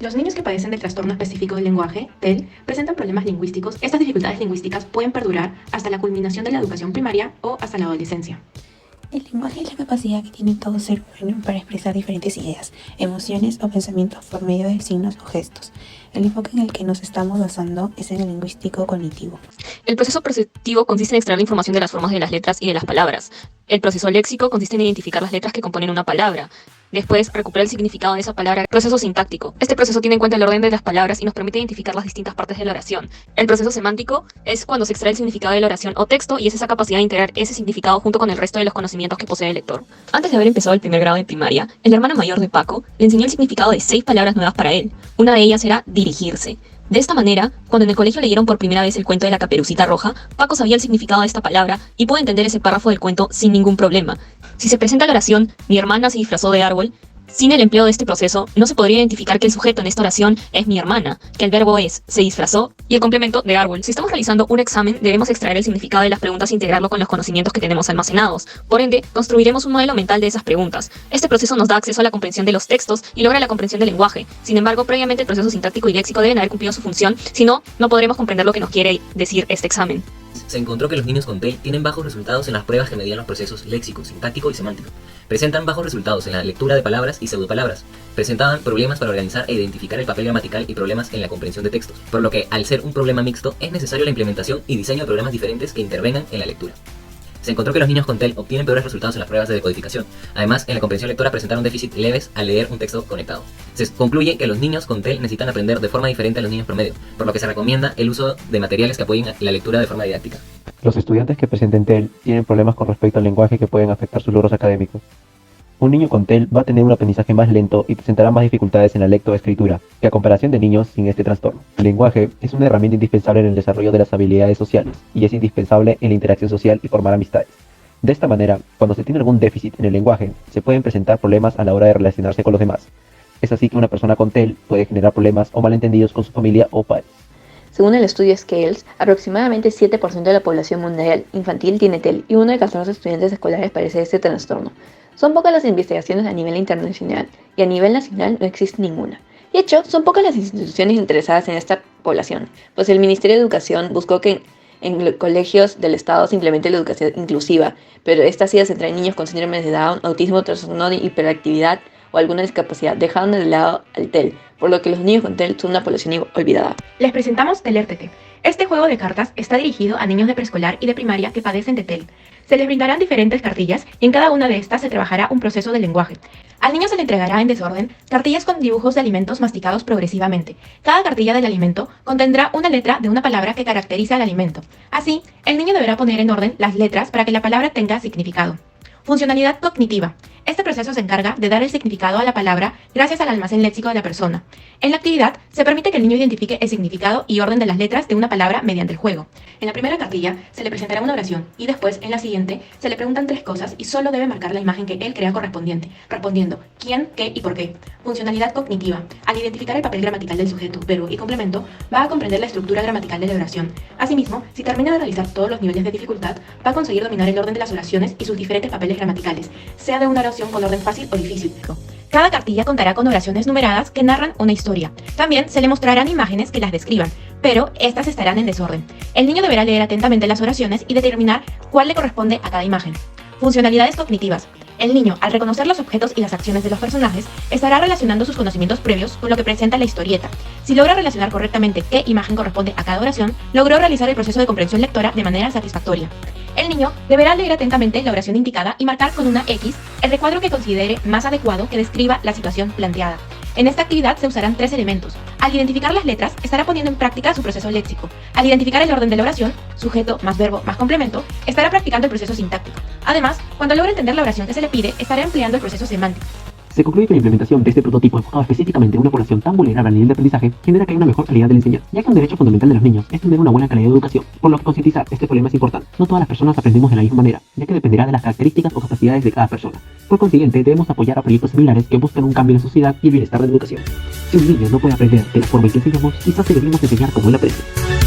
Los niños que padecen del trastorno específico del lenguaje, TEL, presentan problemas lingüísticos. Estas dificultades lingüísticas pueden perdurar hasta la culminación de la educación primaria o hasta la adolescencia. El lenguaje es la capacidad que tiene todo ser humano para expresar diferentes ideas, emociones o pensamientos por medio de signos o gestos. El enfoque en el que nos estamos basando es en el lingüístico cognitivo. El proceso perceptivo consiste en extraer la información de las formas de las letras y de las palabras. El proceso léxico consiste en identificar las letras que componen una palabra. Después, recuperar el significado de esa palabra. Proceso sintáctico. Este proceso tiene en cuenta el orden de las palabras y nos permite identificar las distintas partes de la oración. El proceso semántico es cuando se extrae el significado de la oración o texto y es esa capacidad de integrar ese significado junto con el resto de los conocimientos que posee el lector. Antes de haber empezado el primer grado de primaria, el hermano mayor de Paco le enseñó el significado de 6 palabras nuevas para él. Una de ellas era dirigirse. De esta manera, cuando en el colegio leyeron por primera vez el cuento de la Caperucita Roja, Paco sabía el significado de esta palabra y pudo entender ese párrafo del cuento sin ningún problema. Si se presenta la oración, mi hermana se disfrazó de árbol, sin el empleo de este proceso, no se podría identificar que el sujeto en esta oración es mi hermana, que el verbo es se disfrazó y el complemento de árbol. Si estamos realizando un examen, debemos extraer el significado de las preguntas e integrarlo con los conocimientos que tenemos almacenados. Por ende, construiremos un modelo mental de esas preguntas. Este proceso nos da acceso a la comprensión de los textos y logra la comprensión del lenguaje. Sin embargo, previamente el proceso sintáctico y léxico deben haber cumplido su función, si no, no podremos comprender lo que nos quiere decir este examen. Se encontró que los niños con TEL tienen bajos resultados en las pruebas que medían los procesos léxico, sintáctico y semántico. Presentan bajos resultados en la lectura de palabras y pseudopalabras. Presentaban problemas para organizar e identificar el papel gramatical y problemas en la comprensión de textos, por lo que, al ser un problema mixto, es necesario la implementación y diseño de programas diferentes que intervengan en la lectura. Se encontró que los niños con TEL obtienen peores resultados en las pruebas de decodificación. Además, en la comprensión lectora presentaron déficits leves al leer un texto conectado. Se concluye que los niños con TEL necesitan aprender de forma diferente a los niños promedio, por lo que se recomienda el uso de materiales que apoyen la lectura de forma didáctica. Los estudiantes que presenten TEL tienen problemas con respecto al lenguaje que pueden afectar sus logros académicos. Un niño con TEL va a tener un aprendizaje más lento y presentará más dificultades en la lectoescritura que a comparación de niños sin este trastorno. El lenguaje es una herramienta indispensable en el desarrollo de las habilidades sociales y es indispensable en la interacción social y formar amistades. De esta manera, cuando se tiene algún déficit en el lenguaje, se pueden presentar problemas a la hora de relacionarse con los demás. Es así que una persona con TEL puede generar problemas o malentendidos con su familia o pares. Según el estudio Scales, aproximadamente 7% de la población mundial infantil tiene TEL y 1 de cada 2 estudiantes escolares padece este trastorno. Son pocas las investigaciones a nivel internacional y a nivel nacional no existe ninguna. De hecho, son pocas las instituciones interesadas en esta población, pues el Ministerio de Educación buscó que en colegios del Estado se implemente la educación inclusiva, pero esta ha sido centrada en niños con síndrome de Down, autismo, trastorno de hiperactividad o alguna discapacidad, dejando de lado al TEL, por lo que los niños con TEL son una población olvidada. Les presentamos Telértete. Este juego de cartas está dirigido a niños de preescolar y de primaria que padecen de TEL. Se les brindarán diferentes cartillas y en cada una de estas se trabajará un proceso de lenguaje. Al niño se le entregará en desorden cartillas con dibujos de alimentos masticados progresivamente. Cada cartilla del alimento contendrá una letra de una palabra que caracteriza al alimento. Así, el niño deberá poner en orden las letras para que la palabra tenga significado. Funcionalidad cognitiva. Este proceso se encarga de dar el significado a la palabra gracias al almacén léxico de la persona. En la actividad, se permite que el niño identifique el significado y orden de las letras de una palabra mediante el juego. En la primera cartilla se le presentará una oración y después, en la siguiente, se le preguntan 3 cosas y solo debe marcar la imagen que él crea correspondiente, respondiendo quién, qué y por qué. Funcionalidad cognitiva. Al identificar el papel gramatical del sujeto, verbo y complemento, va a comprender la estructura gramatical de la oración. Asimismo, si termina de realizar todos los niveles de dificultad, va a conseguir dominar el orden de las oraciones y sus diferentes papeles gramaticales, sea de una oración con orden fácil o difícil. Cada cartilla contará con oraciones numeradas que narran una historia. También se le mostrarán imágenes que las describan, pero estas estarán en desorden. El niño deberá leer atentamente las oraciones y determinar cuál le corresponde a cada imagen. Funcionalidades cognitivas. El niño, al reconocer los objetos y las acciones de los personajes, estará relacionando sus conocimientos previos con lo que presenta la historieta. Si logra relacionar correctamente qué imagen corresponde a cada oración, logró realizar el proceso de comprensión lectora de manera satisfactoria. El niño deberá leer atentamente la oración indicada y marcar con una X el recuadro que considere más adecuado que describa la situación planteada. En esta actividad se usarán 3 elementos. Al identificar las letras, estará poniendo en práctica su proceso léxico. Al identificar el orden de la oración, sujeto más verbo más complemento, estará practicando el proceso sintáctico. Además, cuando logre entender la oración que se le pide, estará empleando el proceso semántico. Se concluye que la implementación de este prototipo enfocado específicamente en una población tan vulnerable a nivel de aprendizaje genera que haya una mejor calidad de la enseñanza, ya que un derecho fundamental de los niños es tener una buena calidad de educación, por lo que concientizar este problema es importante. No todas las personas aprendemos de la misma manera, ya que dependerá de las características o capacidades de cada persona. Por consiguiente, debemos apoyar a proyectos similares que buscan un cambio en la sociedad y el bienestar de la educación. Si un niño no puede aprender de la forma en que enseñamos, quizás deberíamos enseñar como él aprende.